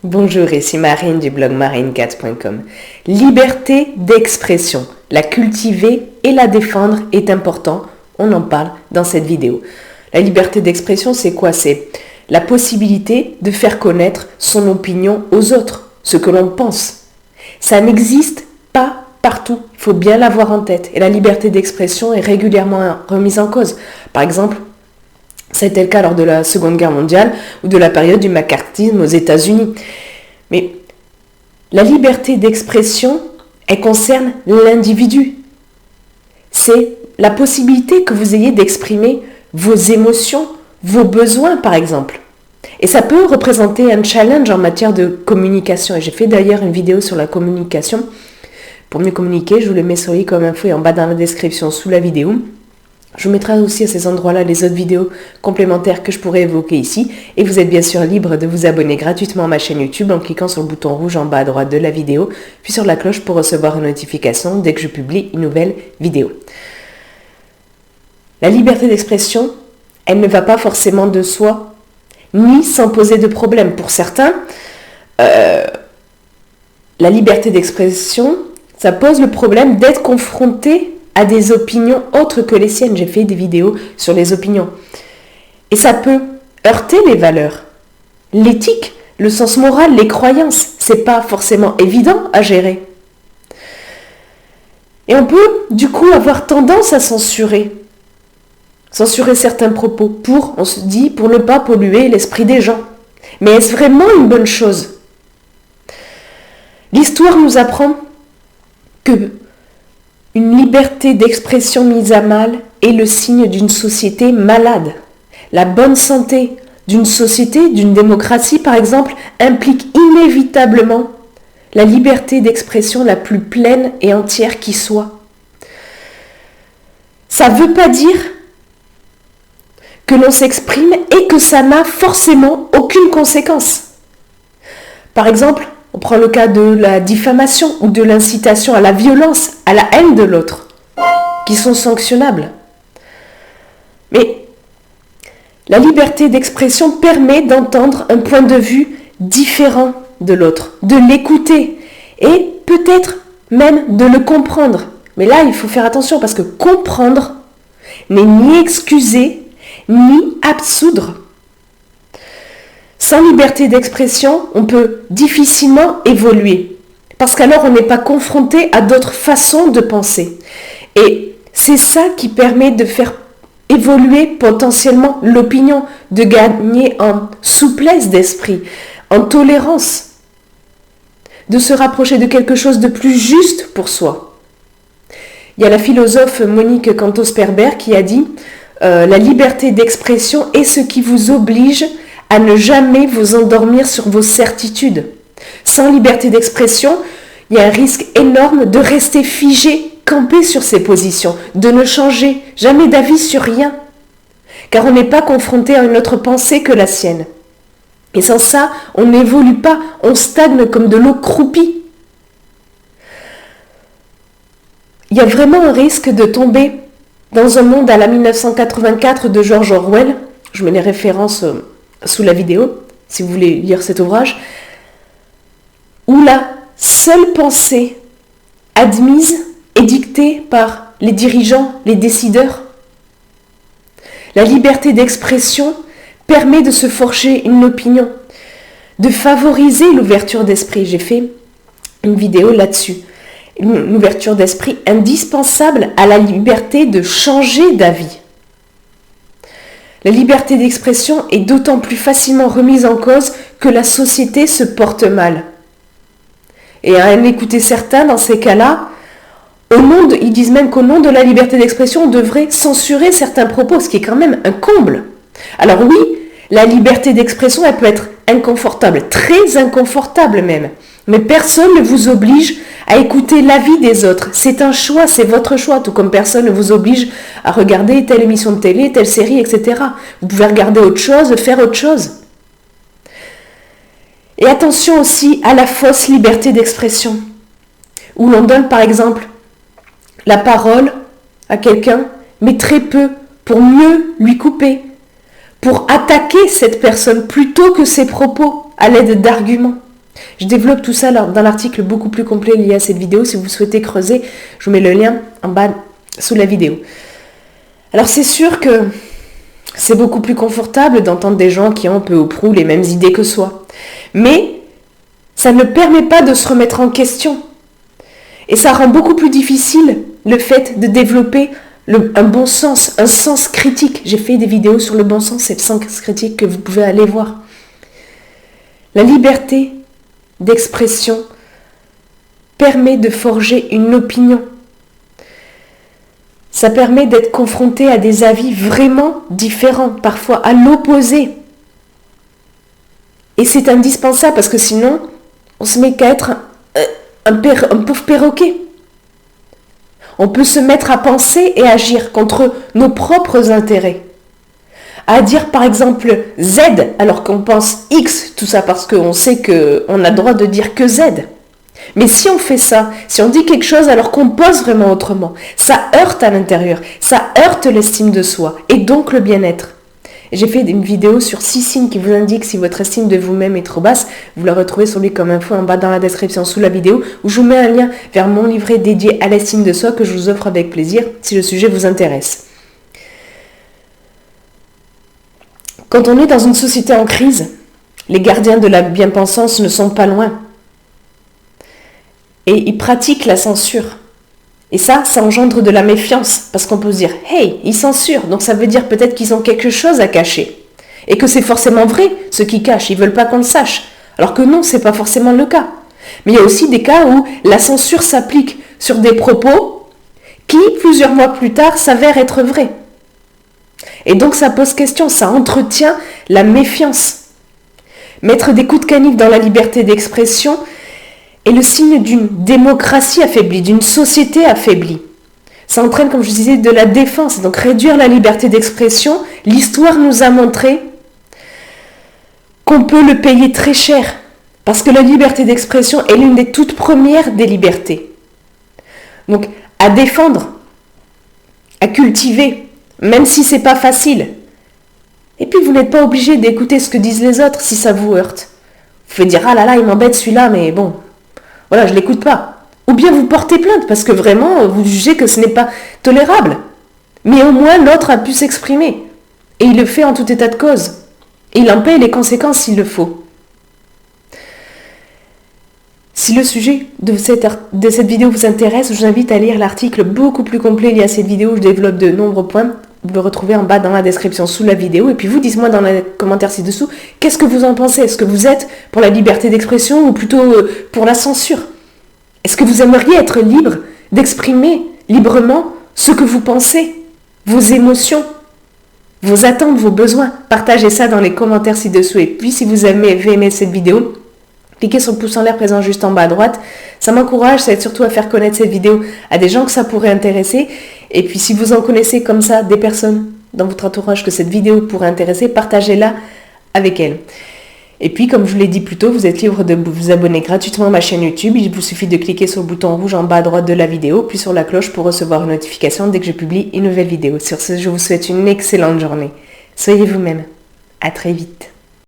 Bonjour, ici Marine du blog marinecat.com. Liberté d'expression, la cultiver et la défendre est important, on en parle dans cette vidéo. La liberté d'expression, c'est quoi? C'est la possibilité de faire connaître son opinion aux autres, ce que l'on pense. Ça n'existe pas partout, il faut bien l'avoir en tête. Et la liberté d'expression est régulièrement remise en cause. Par exemple, c'était le cas lors de la Seconde Guerre mondiale ou de la période du macartisme aux États-Unis. Mais la liberté d'expression, elle concerne l'individu. C'est la possibilité que vous ayez d'exprimer vos émotions, vos besoins par exemple. Et ça peut représenter un challenge en matière de communication. Et j'ai fait d'ailleurs une vidéo sur la communication. Pour mieux communiquer, je vous le mets sur i comme info et en bas dans la description sous la vidéo. Je vous mettrai aussi à ces endroits-là les autres vidéos complémentaires que je pourrais évoquer ici. Et vous êtes bien sûr libre de vous abonner gratuitement à ma chaîne YouTube en cliquant sur le bouton rouge en bas à droite de la vidéo, puis sur la cloche pour recevoir une notification dès que je publie une nouvelle vidéo. La liberté d'expression, elle ne va pas forcément de soi, ni sans poser de problème. Pour certains, la liberté d'expression, ça pose le problème d'être confronté à des opinions autres que les siennes. J'ai fait des vidéos sur les opinions. Et ça peut heurter les valeurs, l'éthique, le sens moral, les croyances. C'est pas forcément évident à gérer. Et on peut, du coup, avoir tendance à censurer certains propos on se dit, pour ne pas polluer l'esprit des gens. Mais est-ce vraiment une bonne chose? L'histoire nous apprend que une liberté d'expression mise à mal est le signe d'une société malade. La bonne santé d'une société, d'une démocratie par exemple, implique inévitablement la liberté d'expression la plus pleine et entière qui soit. Ça ne veut pas dire que l'on s'exprime et que ça n'a forcément aucune conséquence. Par exemple, on prend le cas de la diffamation ou de l'incitation à la violence, à la haine de l'autre, qui sont sanctionnables. Mais la liberté d'expression permet d'entendre un point de vue différent de l'autre, de l'écouter et peut-être même de le comprendre. Mais là, il faut faire attention parce que comprendre n'est ni excuser, ni absoudre. Sans liberté d'expression, on peut difficilement évoluer, parce qu'alors on n'est pas confronté à d'autres façons de penser. Et c'est ça qui permet de faire évoluer potentiellement l'opinion, de gagner en souplesse d'esprit, en tolérance, de se rapprocher de quelque chose de plus juste pour soi. Il y a la philosophe Monique Cantos-Perber qui a dit « La liberté d'expression est ce qui vous oblige à ne jamais vous endormir sur vos certitudes. Sans liberté d'expression, il y a un risque énorme de rester figé, campé sur ses positions, de ne changer jamais d'avis sur rien, car on n'est pas confronté à une autre pensée que la sienne. Et sans ça, on n'évolue pas, on stagne comme de l'eau croupie. Il y a vraiment un risque de tomber dans un monde à la 1984 de George Orwell. Je mets les références sous la vidéo, si vous voulez lire cet ouvrage, où la seule pensée admise est dictée par les dirigeants, les décideurs. La liberté d'expression permet de se forger une opinion, de favoriser l'ouverture d'esprit. J'ai fait une vidéo là-dessus. Une ouverture d'esprit indispensable à la liberté de changer d'avis. La liberté d'expression est d'autant plus facilement remise en cause que la société se porte mal. Et à en écouter certains, dans ces cas-là, ils disent même qu'au nom de la liberté d'expression, on devrait censurer certains propos, ce qui est quand même un comble. Alors oui, la liberté d'expression, elle peut être inconfortable, très inconfortable même. Mais personne ne vous oblige à écouter l'avis des autres. C'est un choix, c'est votre choix, tout comme personne ne vous oblige à regarder telle émission de télé, telle série, etc. Vous pouvez regarder autre chose, faire autre chose. Et attention aussi à la fausse liberté d'expression, où l'on donne par exemple la parole à quelqu'un, mais très peu, pour mieux lui couper, pour attaquer cette personne plutôt que ses propos à l'aide d'arguments. Je développe tout ça dans l'article beaucoup plus complet lié à cette vidéo. Si vous souhaitez creuser, je vous mets le lien en bas sous la vidéo. Alors c'est sûr que c'est beaucoup plus confortable d'entendre des gens qui ont peu ou prou les mêmes idées que soi. Mais ça ne permet pas de se remettre en question. Et ça rend beaucoup plus difficile le fait de développer un bon sens, un sens critique. J'ai fait des vidéos sur le bon sens et le sens critique que vous pouvez aller voir. La liberté d'expression permet de forger une opinion. Ça permet d'être confronté à des avis vraiment différents, parfois à l'opposé. Et c'est indispensable parce que sinon, on se met qu'à être un pauvre perroquet. On peut se mettre à penser et agir contre nos propres intérêts. À dire par exemple Z alors qu'on pense X, tout ça parce qu'on sait qu'on a le droit de dire que Z. Mais si on fait ça, si on dit quelque chose alors qu'on pense vraiment autrement, ça heurte à l'intérieur, ça heurte l'estime de soi et donc le bien-être. J'ai fait une vidéo sur 6 signes qui vous indiquent si votre estime de vous-même est trop basse. Vous la retrouvez sur lui comme info en bas dans la description sous la vidéo où je vous mets un lien vers mon livret dédié à l'estime de soi que je vous offre avec plaisir si le sujet vous intéresse. Quand on est dans une société en crise, les gardiens de la bien-pensance ne sont pas loin. Et ils pratiquent la censure. Et ça engendre de la méfiance, parce qu'on peut se dire « Hey, ils censurent, donc ça veut dire peut-être qu'ils ont quelque chose à cacher. » Et que c'est forcément vrai, ce qu'ils cachent, ils veulent pas qu'on le sache. Alors que non, c'est pas forcément le cas. Mais il y a aussi des cas où la censure s'applique sur des propos qui, plusieurs mois plus tard, s'avèrent être vrais. Et donc ça pose question, ça entretient la méfiance. Mettre des coups de canif dans la liberté d'expression est le signe d'une démocratie affaiblie, d'une société affaiblie. Ça entraîne, comme je disais, de la défense. Donc réduire la liberté d'expression, l'histoire nous a montré qu'on peut le payer très cher. Parce que la liberté d'expression est l'une des toutes premières des libertés. Donc à défendre, à cultiver, même si c'est pas facile. Et puis vous n'êtes pas obligé d'écouter ce que disent les autres si ça vous heurte. Vous pouvez dire « Ah là là, il m'embête celui-là, mais bon, voilà, je l'écoute pas. » Ou bien vous portez plainte parce que vraiment, vous jugez que ce n'est pas tolérable. Mais au moins, l'autre a pu s'exprimer. Et il le fait en tout état de cause. Et il en paye les conséquences s'il le faut. Si le sujet de cette vidéo vous intéresse, je vous invite à lire l'article beaucoup plus complet lié à cette vidéo où je développe de nombreux points. Vous le retrouvez en bas dans la description sous la vidéo. Et puis vous, dites-moi dans les commentaires ci-dessous, qu'est-ce que vous en pensez? Est-ce que vous êtes pour la liberté d'expression ou plutôt pour la censure? Est-ce que vous aimeriez être libre d'exprimer librement ce que vous pensez, vos émotions, vos attentes, vos besoins? Partagez ça dans les commentaires ci-dessous. Et puis si vous avez aimé cette vidéo, cliquez sur le pouce en l'air présent juste en bas à droite. Ça m'encourage, ça aide surtout à faire connaître cette vidéo à des gens que ça pourrait intéresser. Et puis si vous en connaissez comme ça des personnes dans votre entourage que cette vidéo pourrait intéresser, partagez-la avec elles. Et puis comme je vous l'ai dit plus tôt, vous êtes libre de vous abonner gratuitement à ma chaîne YouTube. Il vous suffit de cliquer sur le bouton rouge en bas à droite de la vidéo, puis sur la cloche pour recevoir une notification dès que je publie une nouvelle vidéo. Sur ce, je vous souhaite une excellente journée. Soyez vous-même. À très vite.